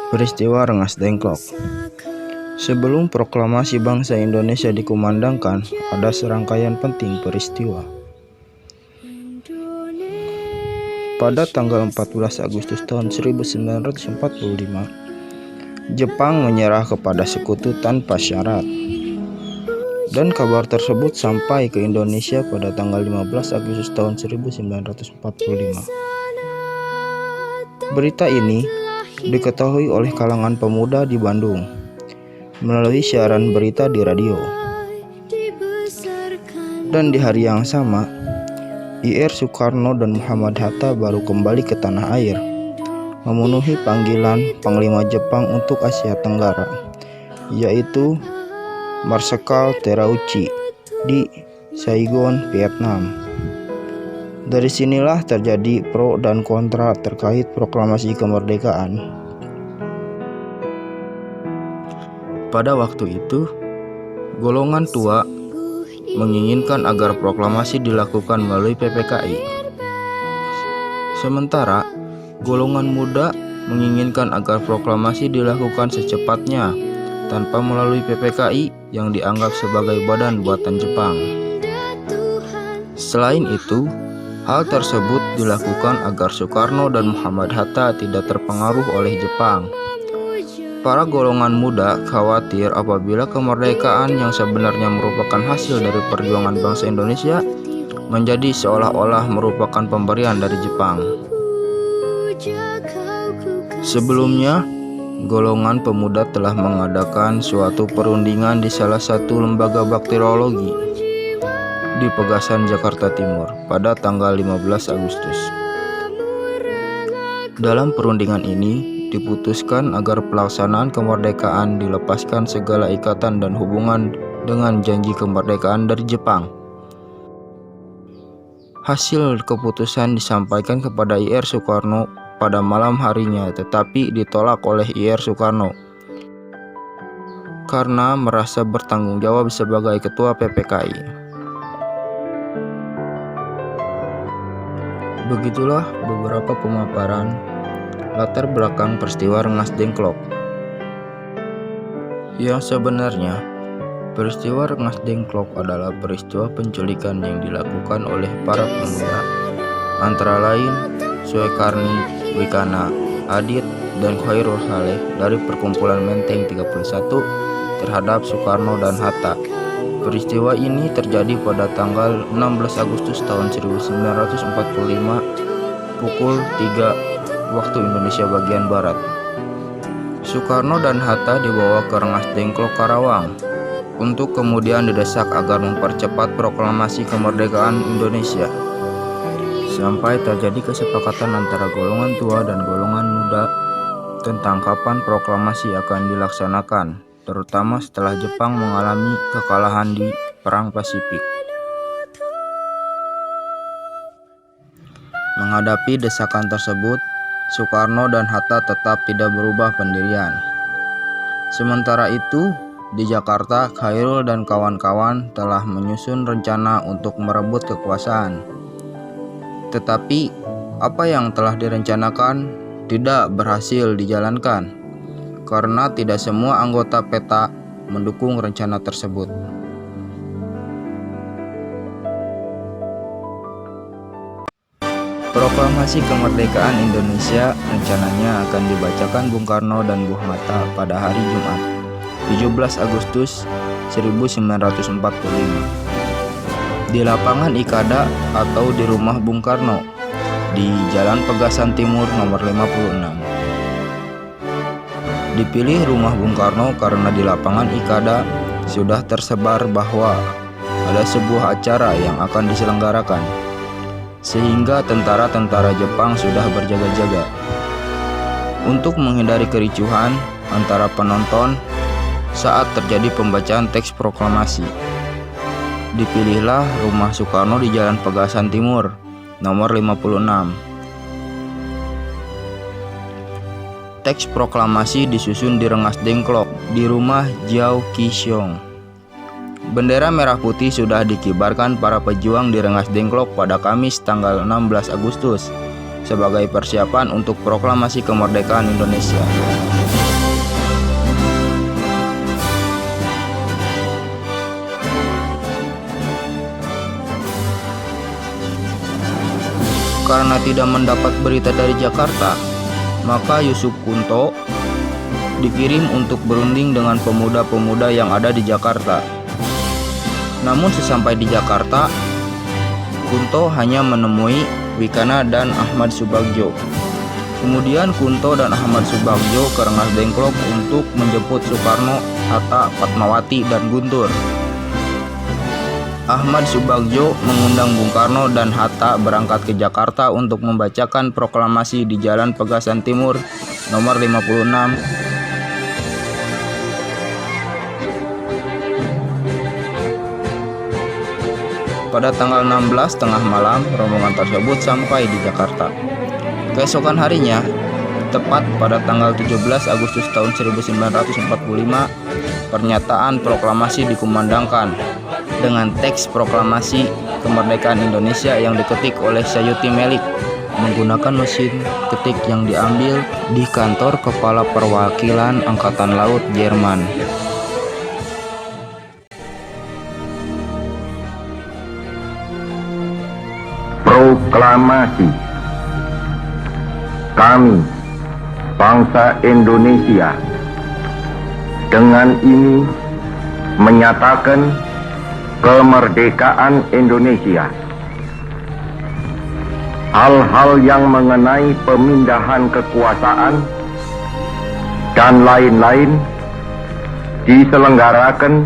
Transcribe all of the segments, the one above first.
Peristiwa Rengas Dengklok. Sebelum proklamasi bangsa Indonesia dikumandangkan, ada serangkaian penting peristiwa. Pada tanggal 14 Agustus tahun 1945, Jepang menyerah kepada sekutu tanpa syarat. Dan kabar tersebut sampai ke Indonesia pada tanggal 15 Agustus tahun 1945. Berita ini diketahui oleh kalangan pemuda di Bandung melalui siaran berita di radio. Dan di hari yang sama, Ir Soekarno dan Muhammad Hatta baru kembali ke tanah air, memenuhi panggilan Panglima Jepang untuk Asia Tenggara, yaitu Marsekal Terauchi di Saigon, Vietnam. Dari sinilah terjadi pro dan kontra terkait proklamasi kemerdekaan. Pada waktu itu, golongan tua menginginkan agar proklamasi dilakukan melalui PPKI. Sementara, golongan muda menginginkan agar proklamasi dilakukan secepatnya tanpa melalui PPKI yang dianggap sebagai badan buatan Jepang. Selain itu, hal tersebut dilakukan agar Soekarno dan Muhammad Hatta tidak terpengaruh oleh Jepang. Para golongan muda khawatir apabila kemerdekaan yang sebenarnya merupakan hasil dari perjuangan bangsa Indonesia menjadi seolah-olah merupakan pemberian dari Jepang. Sebelumnya, golongan pemuda telah mengadakan suatu perundingan di salah satu lembaga bakteriologi di Pegasan, Jakarta Timur pada tanggal 15 Agustus. Dalam perundingan ini diputuskan agar pelaksanaan kemerdekaan dilepaskan segala ikatan dan hubungan dengan janji kemerdekaan dari Jepang. Hasil keputusan disampaikan kepada Ir Soekarno pada malam harinya, tetapi ditolak oleh Ir Soekarno karena merasa bertanggung jawab sebagai ketua PPKI. Begitulah beberapa pemaparan latar belakang peristiwa Rengas Dengklok. Yang sebenarnya, peristiwa Rengas Dengklok adalah peristiwa penculikan yang dilakukan oleh para pemuda, antara lain Suekarni, Wikana, Adit, dan Khairul Saleh dari perkumpulan Menteng 31 terhadap Soekarno dan Hatta. Peristiwa ini terjadi pada tanggal 16 Agustus tahun 1945 pukul 3 waktu Indonesia bagian Barat. Soekarno dan Hatta dibawa ke Rengas Dengklok, Karawang untuk kemudian didesak agar mempercepat proklamasi kemerdekaan Indonesia. Sampai terjadi kesepakatan antara golongan tua dan golongan muda tentang kapan proklamasi akan dilaksanakan, terutama setelah Jepang mengalami kekalahan di Perang Pasifik. Menghadapi desakan tersebut, Soekarno dan Hatta tetap tidak berubah pendirian. Sementara itu, di Jakarta, Khairul dan kawan-kawan telah menyusun rencana untuk merebut kekuasaan. Tetapi, apa yang telah direncanakan tidak berhasil dijalankan, karena tidak semua anggota PETA mendukung rencana tersebut. Proklamasi kemerdekaan Indonesia rencananya akan dibacakan Bung Karno dan Bung Hatta pada hari Jumat, 17 Agustus 1945 di lapangan Ikada atau di rumah Bung Karno di Jalan Pegasan Timur nomor 56. Dipilih rumah Bung Karno karena di lapangan Ikada sudah tersebar bahwa ada sebuah acara yang akan diselenggarakan, sehingga tentara-tentara Jepang sudah berjaga-jaga. Untuk menghindari kericuhan antara penonton saat terjadi pembacaan teks proklamasi, dipilihlah rumah Soekarno di Jalan Pegasan Timur, nomor 56. Teks proklamasi disusun di Rengas Dengklok, di rumah Jiao Qishong. Bendera merah putih sudah dikibarkan para pejuang di Rengas Dengklok pada Kamis tanggal 16 Agustus sebagai persiapan untuk proklamasi kemerdekaan Indonesia. Karena tidak mendapat berita dari Jakarta, maka Yusuf Kunto dikirim untuk berunding dengan pemuda-pemuda yang ada di Jakarta. Namun sesampai di Jakarta, Kunto hanya menemui Wikana dan Ahmad Subagjo. Kemudian Kunto dan Ahmad Subagjo ke Rengas Dengklok untuk menjemput Soekarno, Hatta, Fatmawati, dan Guntur. Ahmad Subagjo mengundang Bung Karno dan Hatta berangkat ke Jakarta untuk membacakan proklamasi di Jalan Pegasan Timur nomor 56 pada tanggal 16 tengah malam. Rombongan tersebut sampai di Jakarta. Keesokan harinya, tepat pada tanggal 17 Agustus tahun 1945, pernyataan proklamasi dikumandangkan dengan teks proklamasi kemerdekaan Indonesia yang diketik oleh Sayuti Melik menggunakan mesin ketik yang diambil di kantor Kepala Perwakilan Angkatan Laut Jerman. Proklamasi. Kami, bangsa Indonesia, dengan ini menyatakan kemerdekaan Indonesia. Hal-hal yang mengenai pemindahan kekuasaan dan lain-lain diselenggarakan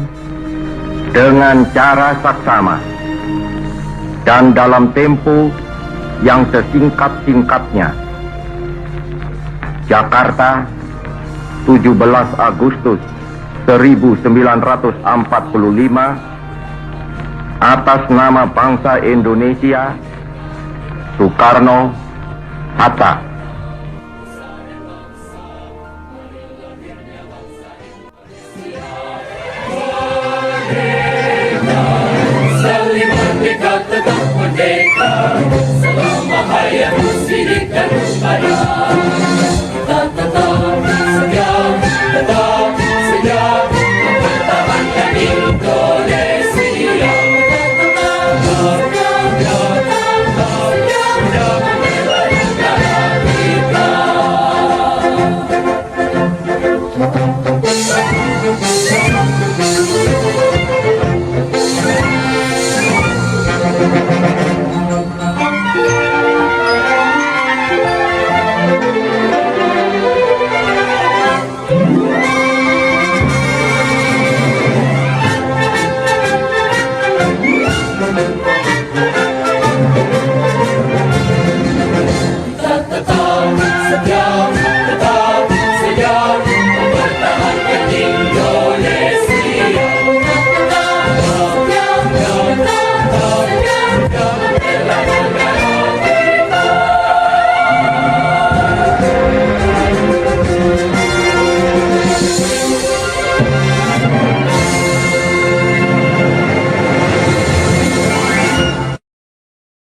dengan cara saksama dan dalam tempo yang sesingkat-singkatnya. Jakarta, 17 Agustus 1945, atas nama bangsa Indonesia, Soekarno, Hatta. Selama hayat musik dan